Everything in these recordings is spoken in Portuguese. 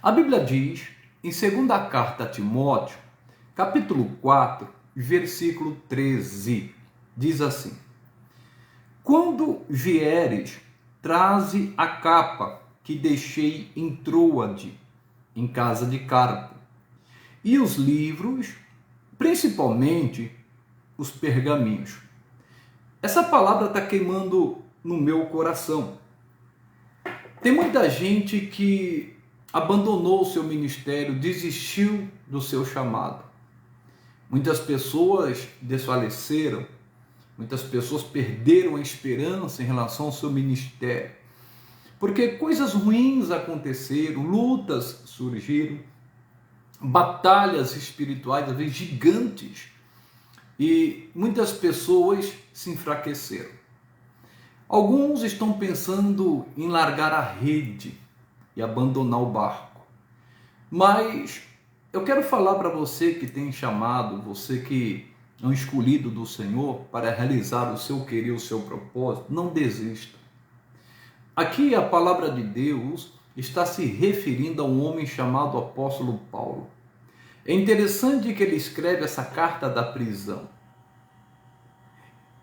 A Bíblia diz, em 2ª carta a Timóteo, capítulo 4, versículo 13, diz assim: quando vieres, traze a capa que deixei em Troade, em casa de Carpo, e os livros, principalmente os pergaminhos. Essa palavra está queimando no meu coração. Tem muita gente que abandonou o seu ministério, desistiu do seu chamado. Muitas pessoas desfaleceram, muitas pessoas perderam a esperança em relação ao seu ministério, porque coisas ruins aconteceram, lutas surgiram, batalhas espirituais, às vezes gigantes, e muitas pessoas se enfraqueceram. Alguns estão pensando em largar a rede e abandonar o barco. Mas eu quero falar para você que tem chamado, você que é um escolhido do Senhor para realizar o seu querer, o seu propósito, não desista. Aqui a palavra de Deus está se referindo a um homem chamado apóstolo Paulo. É interessante que ele escreve essa carta da prisão.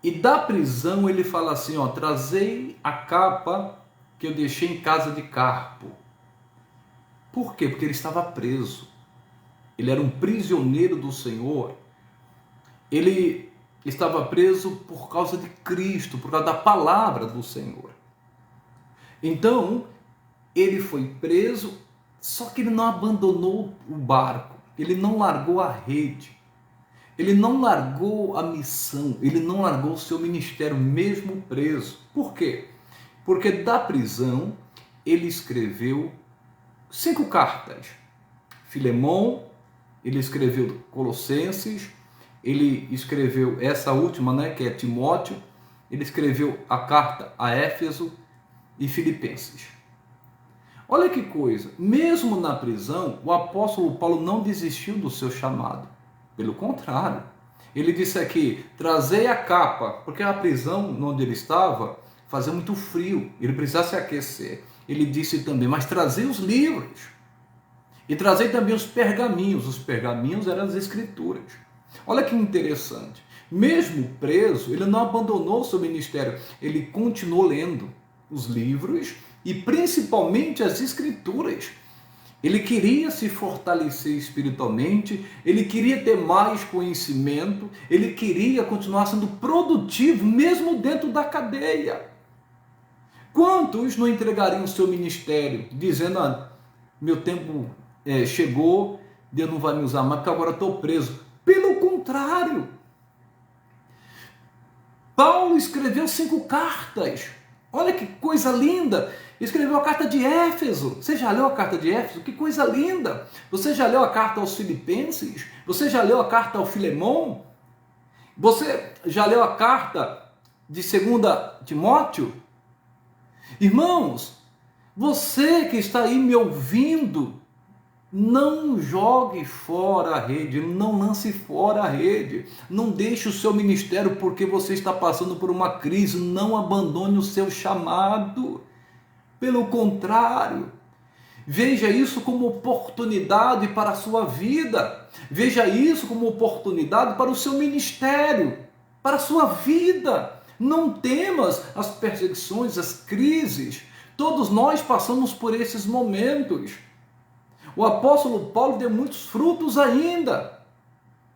E da prisão ele fala assim, trazei a capa que eu deixei em casa de Carpo. Por quê? Porque ele estava preso. Ele era um prisioneiro do Senhor. Ele estava preso por causa de Cristo, por causa da palavra do Senhor. Então, ele foi preso, só que ele não abandonou o barco. Ele não largou a rede. Ele não largou a missão, ele não largou o seu ministério, mesmo preso. Por quê? Porque da prisão ele escreveu 5 cartas. Filemão, ele escreveu Colossenses, ele escreveu essa última, que é Timóteo, ele escreveu a carta a Éfeso e Filipenses. Olha que coisa, mesmo na prisão, o apóstolo Paulo não desistiu do seu chamado. Pelo contrário, ele disse aqui, trazei a capa, porque a prisão onde ele estava fazia muito frio, ele precisava se aquecer. Ele disse também, mas trazei os livros, e trazei também os pergaminhos eram as escrituras. Olha que interessante, mesmo preso, ele não abandonou o seu ministério, ele continuou lendo os livros e principalmente as escrituras. Ele queria se fortalecer espiritualmente, ele queria ter mais conhecimento, ele queria continuar sendo produtivo, mesmo dentro da cadeia. Quantos não entregariam o seu ministério, dizendo, meu tempo chegou, Deus não vai me usar mais, porque agora eu estou preso. Pelo contrário, Paulo escreveu 5 cartas. Olha que coisa linda! Escreveu a carta de Éfeso. Você já leu a carta de Éfeso? Que coisa linda! Você já leu a carta aos Filipenses? Você já leu a carta ao Filemão? Você já leu a carta de 2ª Timóteo? Irmãos, você que está aí me ouvindo, não jogue fora a rede, não lance fora a rede, não deixe o seu ministério porque você está passando por uma crise, não abandone o seu chamado. Pelo contrário, veja isso como oportunidade para a sua vida, veja isso como oportunidade para o seu ministério, para a sua vida. Não temas as perseguições, as crises, todos nós passamos por esses momentos. O apóstolo Paulo deu muitos frutos ainda.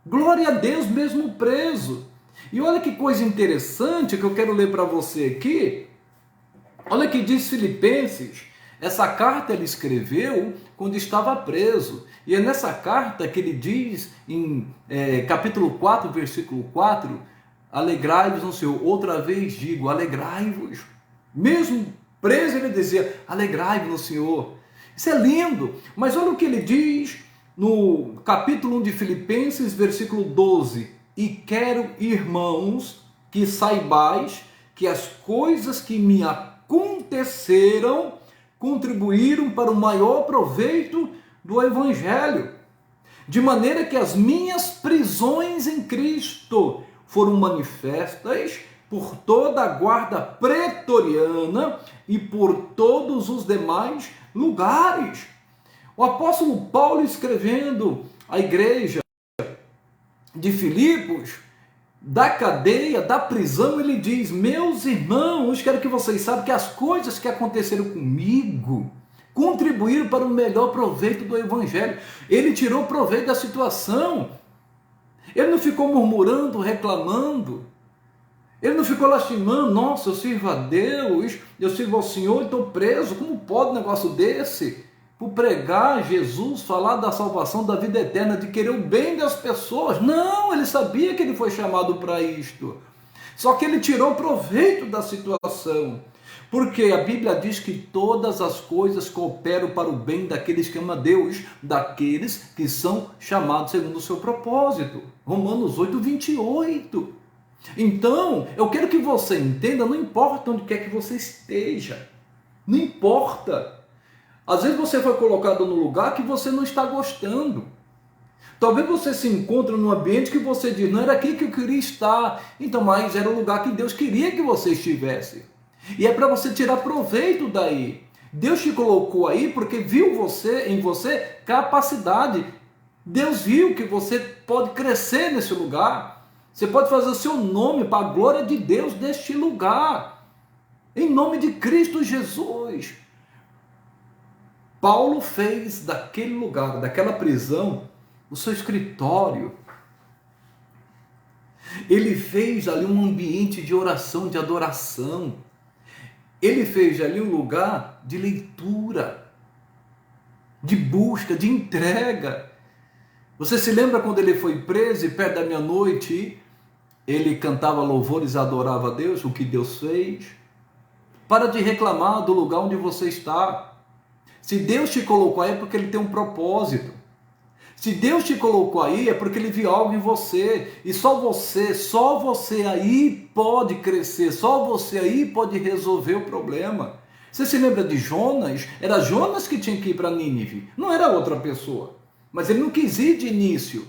Glória a Deus, mesmo preso. E olha que coisa interessante que eu quero ler para você aqui. Olha que diz Filipenses. Essa carta ele escreveu quando estava preso. E é nessa carta que ele diz em capítulo 4, versículo 4, alegrai-vos no Senhor. Outra vez digo, alegrai-vos. Mesmo preso ele dizia, alegrai-vos no Senhor. Isso é lindo, mas olha o que ele diz no capítulo 1 de Filipenses, versículo 12. E quero, irmãos, que saibais que as coisas que me aconteceram contribuíram para o maior proveito do Evangelho. De maneira que as minhas prisões em Cristo foram manifestas por toda a guarda pretoriana e por todos os demais lugares. O apóstolo Paulo, escrevendo à igreja de Filipos, da cadeia, da prisão, ele diz: meus irmãos, quero que vocês saibam que as coisas que aconteceram comigo contribuíram para o melhor proveito do evangelho. Ele tirou proveito da situação. Ele não ficou murmurando, reclamando. Ele não ficou lastimando: nossa, eu sirvo a Deus, eu sirvo ao Senhor e estou preso. Como pode um negócio desse? Por pregar Jesus, falar da salvação, da vida eterna, de querer o bem das pessoas. Não, ele sabia que ele foi chamado para isto. Só que ele tirou proveito da situação. Porque a Bíblia diz que todas as coisas cooperam para o bem daqueles que amam a Deus, daqueles que são chamados segundo o seu propósito. Romanos 8, 28. Então, eu quero que você entenda, não importa onde quer que você esteja. Não importa. Às vezes você foi colocado num lugar que você não está gostando. Talvez você se encontre num ambiente que você diz: não era aqui que eu queria estar. Então, mas era o lugar que Deus queria que você estivesse. E é para você tirar proveito daí. Deus te colocou aí porque viu em você capacidade. Deus viu que você pode crescer nesse lugar. Você pode fazer o seu nome para a glória de Deus deste lugar. Em nome de Cristo Jesus. Paulo fez daquele lugar, daquela prisão, o seu escritório. Ele fez ali um ambiente de oração, de adoração. Ele fez ali um lugar de leitura, de busca, de entrega. Você se lembra quando ele foi preso e perto da meia-noite ele cantava louvores e adorava a Deus, o que Deus fez? Para de reclamar do lugar onde você está. Se Deus te colocou aí é porque Ele tem um propósito. Se Deus te colocou aí é porque Ele viu algo em você. E só você aí pode crescer. Só você aí pode resolver o problema. Você se lembra de Jonas? Era Jonas que tinha que ir para Nínive. Não era outra pessoa. Mas ele não quis ir de início.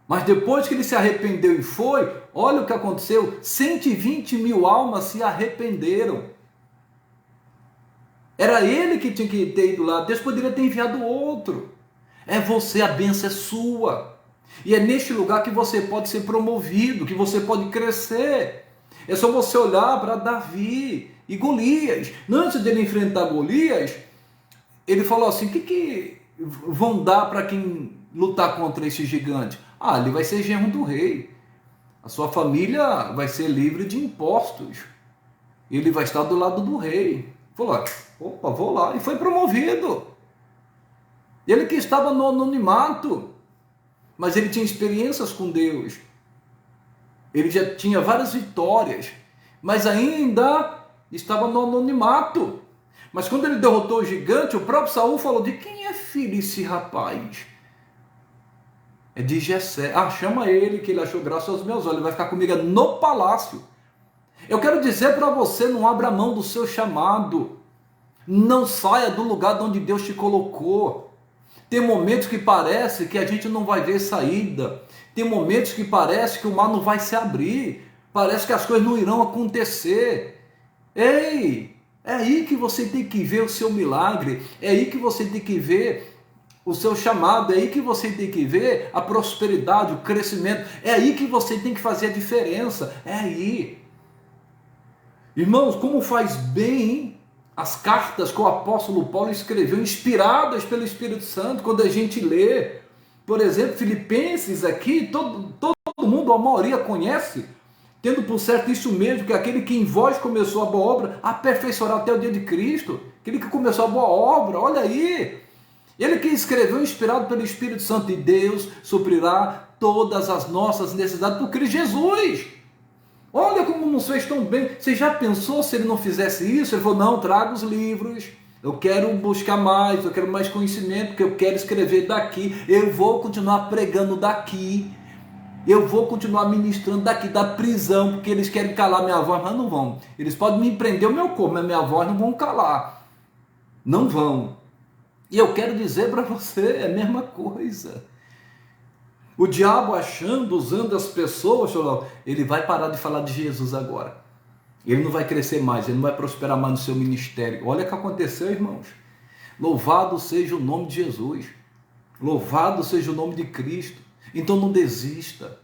Mas depois que ele se arrependeu e foi, olha o que aconteceu. 120 mil almas se arrependeram. Era ele que tinha que ter ido lá. Deus poderia ter enviado outro. É você, a bênção é sua. E é neste lugar que você pode ser promovido, que você pode crescer. É só você olhar para Davi e Golias. Antes dele enfrentar Golias, ele falou assim: o que vão dar para quem lutar contra esse gigante? Ah, ele vai ser genro do rei. A sua família vai ser livre de impostos. Ele vai estar do lado do rei. Falou: opa, vou lá. E foi promovido. Ele que estava no anonimato, mas ele tinha experiências com Deus. Ele já tinha várias vitórias, mas ainda estava no anonimato. Mas quando ele derrotou o gigante, o próprio Saul falou: de quem é filho esse rapaz? É de Jessé. Ah, chama ele, que ele achou graça aos meus olhos. Ele vai ficar comigo no palácio. Eu quero dizer para você: não abra mão do seu chamado. Não saia do lugar onde Deus te colocou. Tem momentos que parece que a gente não vai ver saída. Tem momentos que parece que o mar não vai se abrir. Parece que as coisas não irão acontecer. Ei, é aí que você tem que ver o seu milagre. É aí que você tem que ver o seu chamado. É aí que você tem que ver a prosperidade, o crescimento. É aí que você tem que fazer a diferença. É aí. Irmãos, como faz bem as cartas que o apóstolo Paulo escreveu, inspiradas pelo Espírito Santo, quando a gente lê. Por exemplo, Filipenses aqui, todo mundo, a maioria conhece, tendo por certo isso mesmo, que aquele que em vós começou a boa obra, aperfeiçoará até o dia de Cristo. Aquele que começou a boa obra, olha aí. Ele que escreveu, inspirado pelo Espírito Santo, e Deus suprirá todas as nossas necessidades por Cristo Jesus. Olha como nos fez tão bem. Você já pensou se ele não fizesse isso? Ele falou: não, traga os livros. Eu quero buscar mais, eu quero mais conhecimento, porque eu quero escrever daqui. Eu vou continuar pregando daqui. Eu vou continuar ministrando daqui, da prisão, porque eles querem calar minha voz, mas não vão. Eles podem me prender o meu corpo, mas minha voz não vão calar. Não vão. E eu quero dizer para você, é a mesma coisa. O diabo achando, usando as pessoas, ele vai parar de falar de Jesus agora. Ele não vai crescer mais, ele não vai prosperar mais no seu ministério. Olha o que aconteceu, irmãos. Louvado seja o nome de Jesus. Louvado seja o nome de Cristo. Então não desista.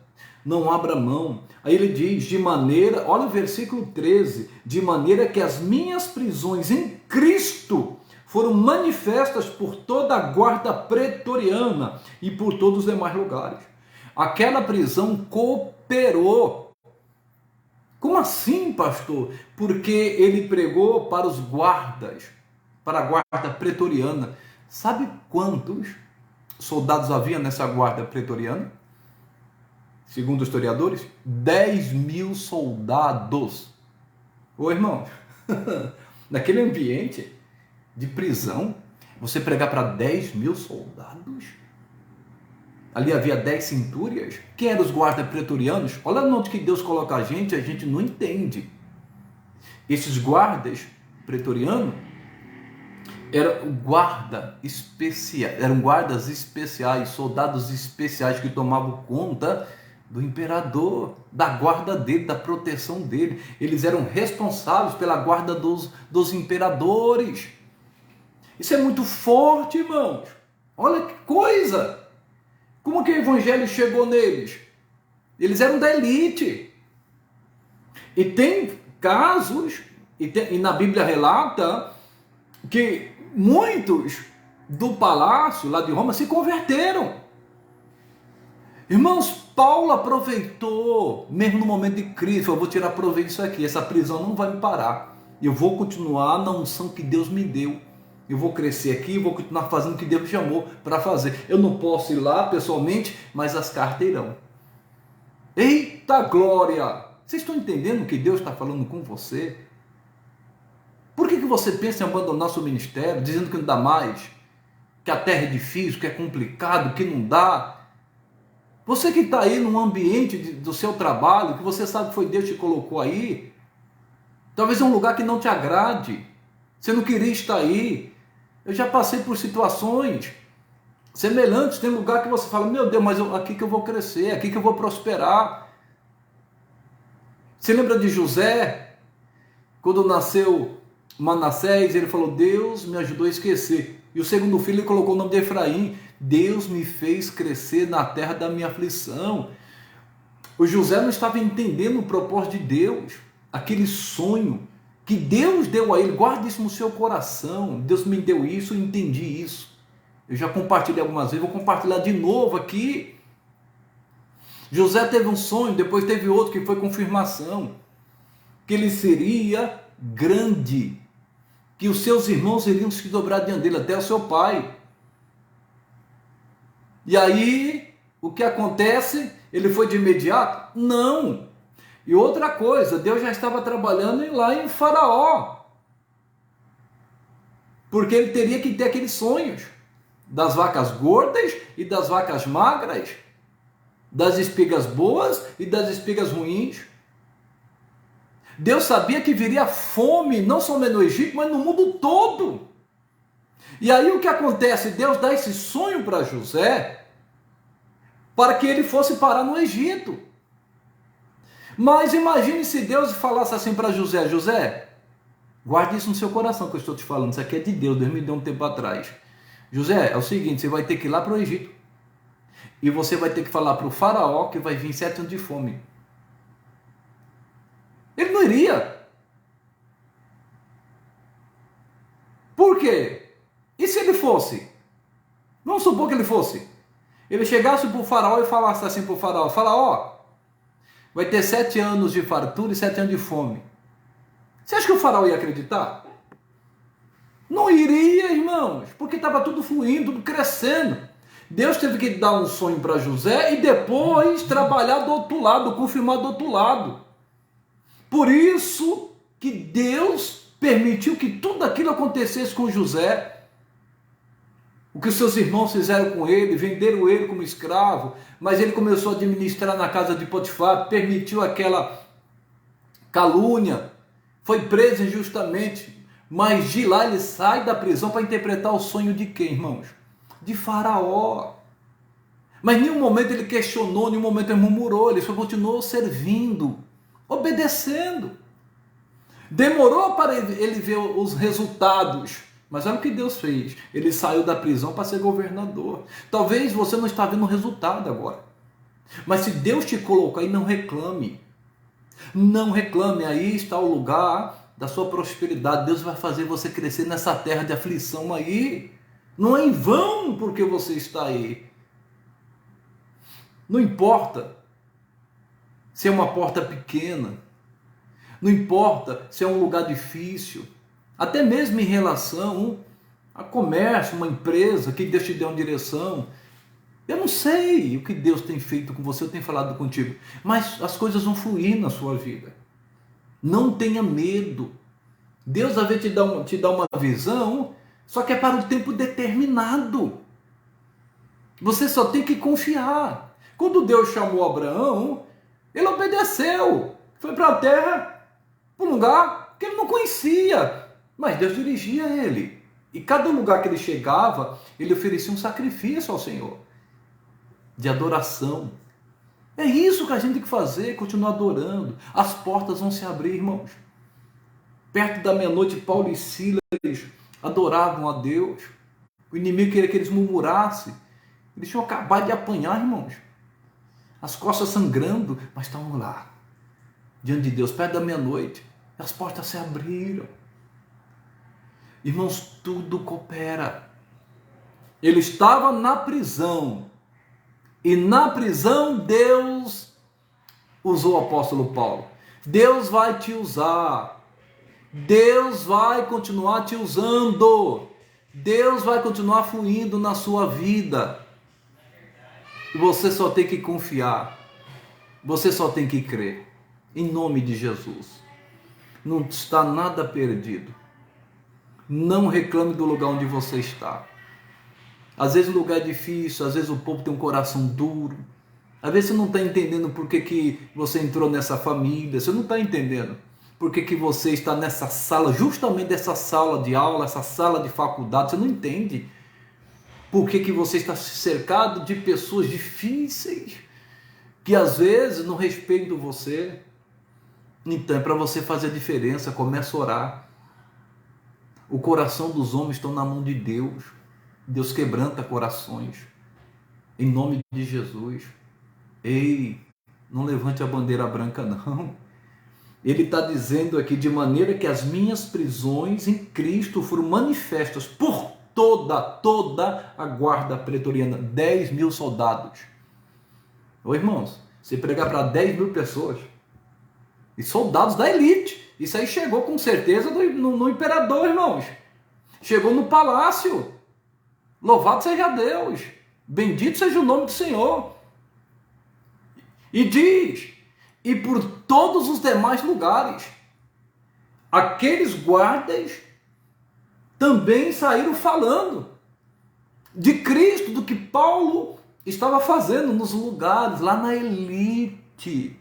Não abra mão. Aí ele diz, de maneira, olha o versículo 13, de maneira que as minhas prisões em Cristo foram manifestas por toda a guarda pretoriana e por todos os demais lugares. Aquela prisão cooperou. Como assim, pastor? Porque ele pregou para os guardas, para a guarda pretoriana. Sabe quantos soldados havia nessa guarda pretoriana? Segundo os historiadores, 10.000 soldados. Ô irmão, naquele ambiente de prisão, você pregar para 10.000 soldados? Ali havia 10 centúrias. Quem eram os guardas pretorianos? Olha onde que Deus coloca a gente não entende. Esses guardas pretorianos eram guardas especiais, soldados especiais que tomavam conta do imperador, da guarda dele, da proteção dele. Eles eram responsáveis pela guarda dos imperadores. Isso é muito forte, irmãos. Olha que coisa! Como que o evangelho chegou neles? Eles eram da elite. E tem casos, e na Bíblia relata, que muitos do palácio lá de Roma se converteram. Irmãos, Paulo aproveitou, mesmo no momento de crise, eu vou tirar proveito disso aqui, essa prisão não vai me parar. Eu vou continuar na unção que Deus me deu. Eu vou crescer aqui, vou continuar fazendo o que Deus me chamou para fazer. Eu não posso ir lá pessoalmente, mas as cartas irão. Eita glória! Vocês estão entendendo o que Deus está falando com você? Por que você pensa em abandonar seu ministério, dizendo que não dá mais? Que a terra é difícil, que é complicado, que não dá? Você que está aí num ambiente do seu trabalho, que você sabe que foi Deus que te colocou aí, talvez é um lugar que não te agrade, você não queria estar aí. Eu já passei por situações semelhantes, tem lugar que você fala, meu Deus, mas aqui que eu vou crescer, aqui que eu vou prosperar. Você lembra de José? Quando nasceu Manassés, ele falou, Deus me ajudou a esquecer. E o segundo filho ele colocou o nome de Efraim. Deus me fez crescer na terra da minha aflição. O José não estava entendendo o propósito de Deus, aquele sonho que Deus deu a ele. Guarde isso no seu coração. Deus me deu isso, eu entendi isso. Eu já compartilhei algumas vezes, vou compartilhar de novo aqui. José teve um sonho, depois teve outro que foi confirmação, que ele seria grande, que os seus irmãos iriam se dobrar diante dele, até o seu pai. E aí, o que acontece? Ele foi de imediato? Não. E outra coisa, Deus já estava trabalhando lá em Faraó, porque ele teria que ter aqueles sonhos das vacas gordas e das vacas magras, das espigas boas e das espigas ruins. Deus sabia que viria fome, não somente no Egito, mas no mundo todo. E aí o que acontece? Deus dá esse sonho para José, para que ele fosse parar no Egito. Mas imagine se Deus falasse assim para José, José, guarde isso no seu coração que eu estou te falando, isso aqui é de Deus, Deus me deu um tempo atrás. José, é o seguinte, você vai ter que ir lá para o Egito, e você vai ter que falar para o faraó que vai vir 7 anos de fome. Ele não iria. Por quê? E se ele fosse? Vamos supor que ele fosse. Ele chegasse para o faraó e falasse assim para o faraó, faraó, vai ter 7 anos de fartura e 7 anos de fome. Você acha que o faraó ia acreditar? Não iria, irmãos, porque estava tudo fluindo, tudo crescendo. Deus teve que dar um sonho para José e depois trabalhar do outro lado, confirmar do outro lado. Por isso que Deus permitiu que tudo aquilo acontecesse com José. O que os seus irmãos fizeram com ele, venderam ele como escravo, mas ele começou a administrar na casa de Potifar, permitiu aquela calúnia, foi preso injustamente, mas de lá ele sai da prisão para interpretar o sonho de quem, irmãos? De Faraó. Mas em nenhum momento ele questionou, em nenhum momento ele murmurou, ele só continuou servindo, obedecendo. Demorou para ele ver os resultados Mas olha o que Deus fez. Ele saiu da prisão para ser governador. Talvez você não está vendo o resultado agora. Mas se Deus te colocou aí, não reclame. Não reclame, aí está o lugar da sua prosperidade. Deus vai fazer você crescer nessa terra de aflição aí. Não é em vão porque você está aí. Não importa se é uma porta pequena. Não importa se é um lugar difícil. Até mesmo em relação a comércio, uma empresa, que Deus te deu uma direção. Eu não sei o que Deus tem feito com você, eu tenho falado contigo, mas as coisas vão fluir na sua vida. Não tenha medo. Deus vai te dar uma visão, só que é para um tempo determinado. Você só tem que confiar. Quando Deus chamou Abraão, ele obedeceu. Foi para a terra, para um lugar que ele não conhecia. Mas Deus dirigia ele. E cada lugar que ele chegava, ele oferecia um sacrifício ao Senhor. De adoração. É isso que a gente tem que fazer, continuar adorando. As portas vão se abrir, irmãos. Perto da meia-noite, Paulo e Silas adoravam a Deus. O inimigo queria que eles murmurassem. Eles tinham acabado de apanhar, irmãos. As costas sangrando, mas estavam lá. Diante de Deus, perto da meia-noite. As portas se abriram. Irmãos, tudo coopera. Ele estava na prisão. E na prisão Deus usou o apóstolo Paulo. Deus vai te usar. Deus vai continuar te usando. Deus vai continuar fluindo na sua vida. E você só tem que confiar. Você só tem que crer. Em nome de Jesus. Não está nada perdido. Não reclame do lugar onde você está. Às vezes o lugar é difícil, às vezes o povo tem um coração duro. Às vezes você não está entendendo por que você entrou nessa família, você não está entendendo por que você está nessa sala, justamente essa sala de aula, essa sala de faculdade, você não entende por que você está cercado de pessoas difíceis, que às vezes não respeitam você. Então é para você fazer a diferença, comece a orar. O coração dos homens está na mão de Deus. Deus quebranta corações. Em nome de Jesus. Ei, não levante a bandeira branca não. Ele está dizendo aqui, de maneira que as minhas prisões em Cristo foram manifestas por toda a guarda pretoriana. 10 mil soldados. Ô irmãos, você pregar para 10 mil pessoas. E soldados da elite. Isso aí chegou com certeza no imperador, irmãos. Chegou no palácio. Louvado seja Deus, bendito seja o nome do Senhor. E diz, e por todos os demais lugares, aqueles guardas também saíram falando de Cristo, do que Paulo estava fazendo nos lugares, lá na elite.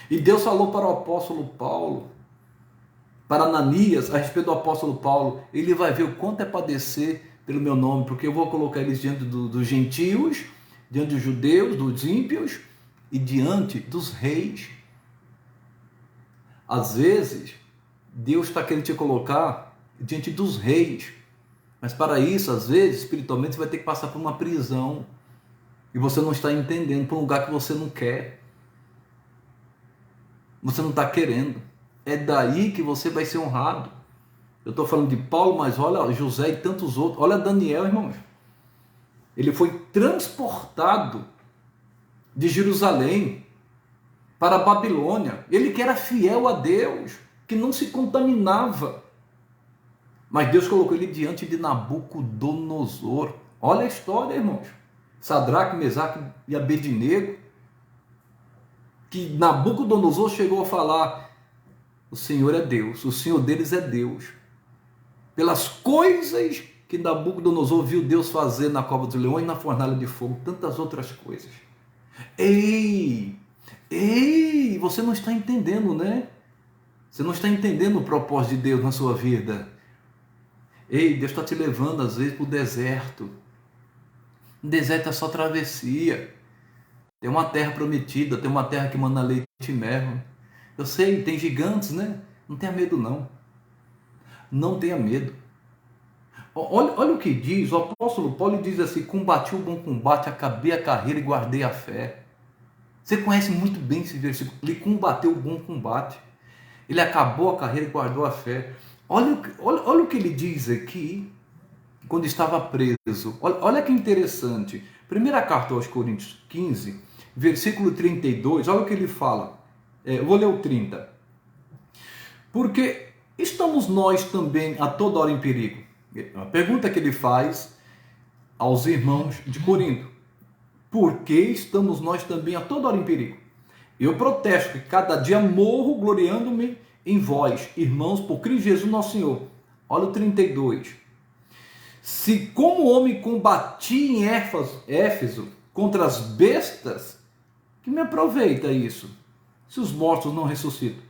E Deus falou para o apóstolo Paulo, para Ananias, a respeito do apóstolo Paulo, ele vai ver o quanto é padecer pelo meu nome, porque eu vou colocar eles diante dos gentios, diante dos judeus, dos ímpios e diante dos reis. Às vezes, Deus está querendo te colocar diante dos reis, mas para isso, às vezes, espiritualmente, você vai ter que passar por uma prisão e você não está entendendo, por um lugar que você não quer, você não está querendo. É daí que você vai ser honrado. Eu estou falando de Paulo, mas olha José e tantos outros. Olha Daniel, irmãos. Ele foi transportado de Jerusalém para a Babilônia. Ele que era fiel a Deus, que não se contaminava. Mas Deus colocou ele diante de Nabucodonosor. Olha a história, irmãos. Sadraque, Mesaque e Abednego. Que Nabucodonosor chegou a falar: o Senhor é Deus, o Senhor deles é Deus. Pelas coisas que Nabucodonosor viu Deus fazer na cova dos leões, na fornalha de fogo, tantas outras coisas. Ei, você não está entendendo, né? Você não está entendendo o propósito de Deus na sua vida. Ei, Deus está te levando às vezes para o deserto. O deserto é só travessia. Tem uma terra prometida, tem uma terra que manda leite e mel. Eu sei, tem gigantes, né? Não tenha medo não. Não tenha medo. Olha o que diz, o apóstolo Paulo diz assim: combati o bom combate, acabei a carreira e guardei a fé. Você conhece muito bem esse versículo. Ele combateu o bom combate. Ele acabou a carreira e guardou a fé. Olha o que ele diz aqui, quando estava preso. Olha que interessante. Primeira carta aos Coríntios 15, versículo 32, olha o que ele fala. Eu vou ler o 30. Porque estamos nós também a toda hora em perigo? A pergunta que ele faz aos irmãos de Corinto. Por que estamos nós também a toda hora em perigo? Eu protesto que cada dia morro gloriando-me em vós, irmãos, por Cristo Jesus nosso Senhor. Olha o 32. Se como homem combati em Éfeso contra as bestas, que me aproveita isso? Se os mortos não ressuscitam.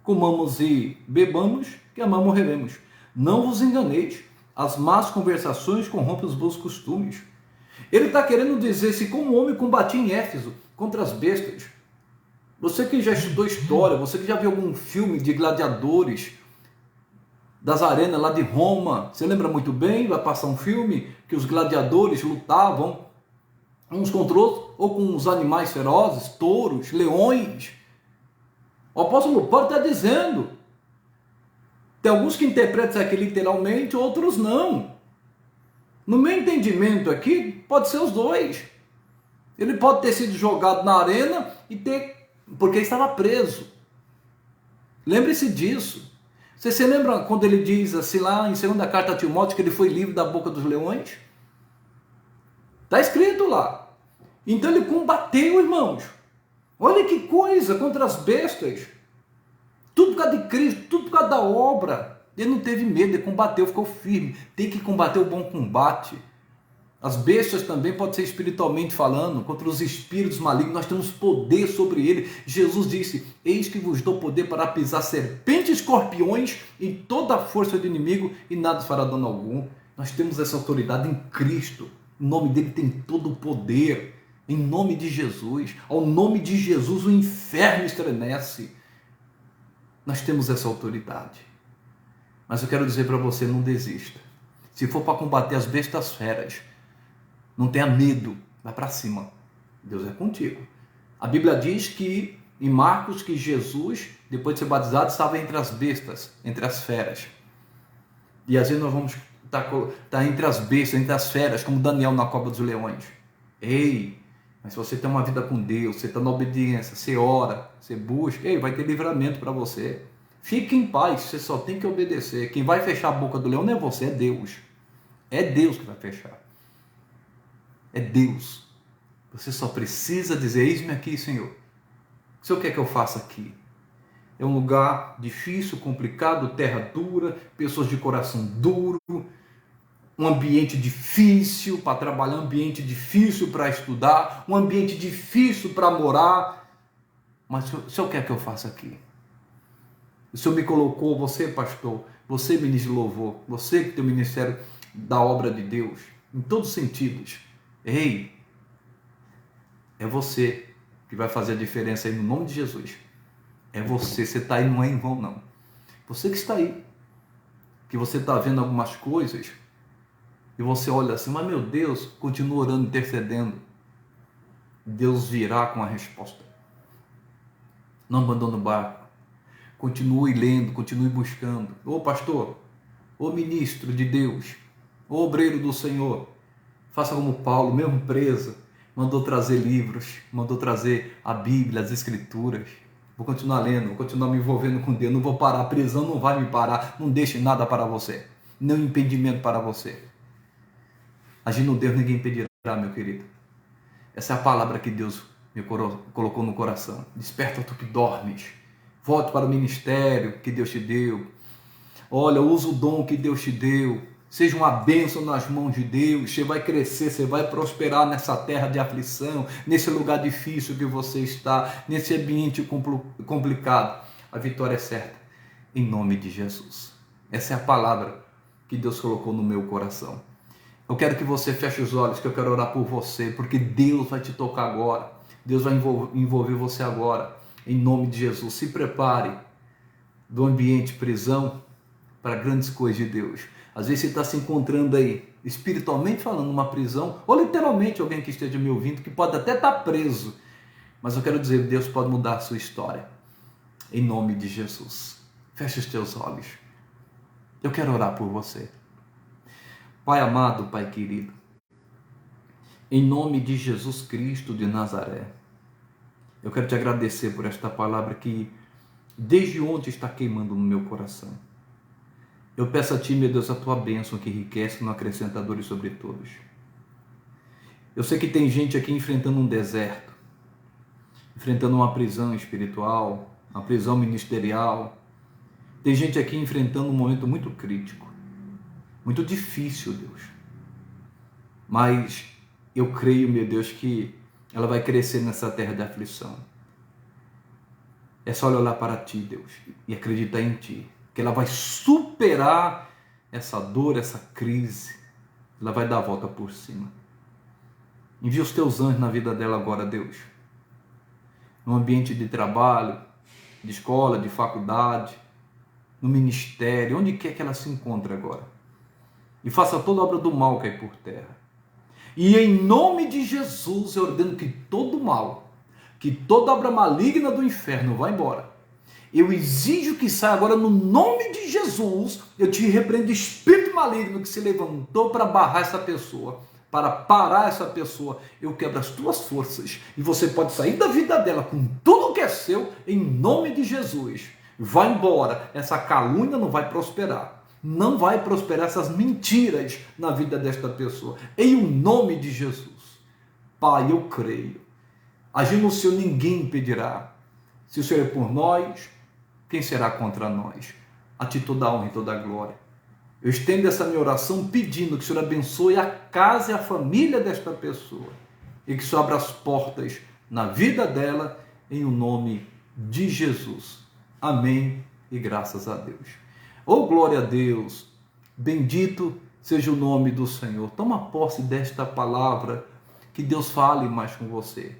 Comamos e bebamos, que amamos morreremos. Não vos enganeis, as más conversações corrompem os bons costumes. Ele está querendo dizer, se como homem combati em Éfeso contra as bestas. Você que já estudou história, você que já viu algum filme de gladiadores, das arenas lá de Roma, você lembra muito bem, vai passar um filme que os gladiadores lutavam uns contra outros, ou com os animais ferozes, touros, leões. O apóstolo Paulo está dizendo, tem alguns que interpretam isso aqui literalmente, outros não. No meu entendimento aqui, pode ser os dois. Ele pode ter sido jogado na arena e porque estava preso. Lembre-se disso. Você se lembra quando ele diz assim lá em 2ª carta a Timóteo que ele foi livre da boca dos leões? Está escrito lá. Então ele combateu, irmãos. Olha que coisa, contra as bestas. Tudo por causa de Cristo, tudo por causa da obra. Ele não teve medo, ele combateu, ficou firme. Tem que combater o bom combate. As bestas também pode ser espiritualmente falando, contra os espíritos malignos, nós temos poder sobre ele. Jesus disse, eis que vos dou poder para pisar serpentes e escorpiões e toda a força do inimigo e nada fará dano algum. Nós temos essa autoridade em Cristo. O nome dele tem todo o poder. Em nome de Jesus. Ao nome de Jesus o inferno estremece. Nós temos essa autoridade. Mas eu quero dizer para você, não desista. Se for para combater as bestas feras, não tenha medo, vai para cima. Deus é contigo. A Bíblia diz que, em Marcos, que Jesus, depois de ser batizado, estava entre as bestas, entre as feras. E às vezes nós vamos estar entre as bestas, entre as feras, como Daniel na cova dos leões. Ei, mas se você tem uma vida com Deus, você está na obediência, você ora, você busca, ei, vai ter livramento para você. Fique em paz, você só tem que obedecer. Quem vai fechar a boca do leão não é você, é Deus. É Deus que vai fechar. É Deus. Você só precisa dizer, eis-me aqui, Senhor. O que o Senhor quer que eu faça aqui? É um lugar difícil, complicado, terra dura, pessoas de coração duro, um ambiente difícil para trabalhar, um ambiente difícil para estudar, um ambiente difícil para morar. Mas o Senhor quer que eu faça aqui? O Senhor me colocou, você pastor, você ministro de louvor, você que tem o ministério da obra de Deus, em todos os sentidos. Ei, é você que vai fazer a diferença aí no nome de Jesus. É você está aí, não é em vão não. Você que está aí, que você está vendo algumas coisas e você olha assim, mas meu Deus, continua orando, intercedendo. Deus virá com a resposta. Não abandone o barco. Continue lendo, continue buscando. Ô pastor, ô ministro de Deus, ô obreiro do Senhor, faça como Paulo, mesmo preso, mandou trazer livros, mandou trazer a Bíblia, as Escrituras. Vou continuar lendo, vou continuar me envolvendo com Deus, não vou parar, a prisão não vai me parar, não deixe nada para você, nenhum impedimento para você. Agindo Deus, ninguém impedirá, meu querido. Essa é a palavra que Deus me colocou no coração. Desperta tu que dormes. Volte para o ministério que Deus te deu. Olha, usa o dom que Deus te deu. Seja uma bênção nas mãos de Deus. Você vai crescer, você vai prosperar nessa terra de aflição, nesse lugar difícil que você está, nesse ambiente complicado. A vitória é certa, em nome de Jesus. Essa é a palavra que Deus colocou no meu coração. Eu quero que você feche os olhos, que eu quero orar por você, porque Deus vai te tocar agora. Deus vai envolver você agora, em nome de Jesus. Se prepare do ambiente prisão para grandes coisas de Deus. Às vezes você está se encontrando aí, espiritualmente falando, numa prisão, ou literalmente alguém que esteja me ouvindo, que pode até estar preso. Mas eu quero dizer, Deus pode mudar a sua história. Em nome de Jesus. Feche os teus olhos. Eu quero orar por você. Pai amado, Pai querido, em nome de Jesus Cristo de Nazaré, eu quero te agradecer por esta palavra que desde ontem está queimando no meu coração. Eu peço a Ti, meu Deus, a Tua bênção que enriquece no acrescentador e sobre todos. Eu sei que tem gente aqui enfrentando um deserto, enfrentando uma prisão espiritual, uma prisão ministerial. Tem gente aqui enfrentando um momento muito crítico, muito difícil, Deus. Mas eu creio, meu Deus, que ela vai crescer nessa terra de aflição. É só olhar para Ti, Deus, e acreditar em Ti, que ela vai superar essa dor, essa crise. Ela vai dar a volta por cima. Envia os Teus anjos na vida dela agora, Deus. No ambiente de trabalho, de escola, de faculdade, no ministério, onde quer que ela se encontre agora. E faça toda a obra do mal cair por terra. E em nome de Jesus eu ordeno que todo mal, que toda obra maligna do inferno vá embora. Eu exijo que saia agora no nome de Jesus. Eu te repreendo, espírito maligno que se levantou para barrar essa pessoa, para parar essa pessoa. Eu quebro as tuas forças e você pode sair da vida dela com tudo que é seu em nome de Jesus. Vai embora, essa calúnia não vai prosperar. Não vai prosperar essas mentiras na vida desta pessoa. Em o nome de Jesus. Pai, eu creio. Agindo o Senhor, ninguém impedirá. Se o Senhor é por nós, quem será contra nós? A Ti toda a honra e toda a glória. Eu estendo essa minha oração pedindo que o Senhor abençoe a casa e a família desta pessoa. E que o Senhor abra as portas na vida dela, em o nome de Jesus. Amém e graças a Deus. Oh, glória a Deus, bendito seja o nome do Senhor. Toma posse desta palavra, que Deus fale mais com você.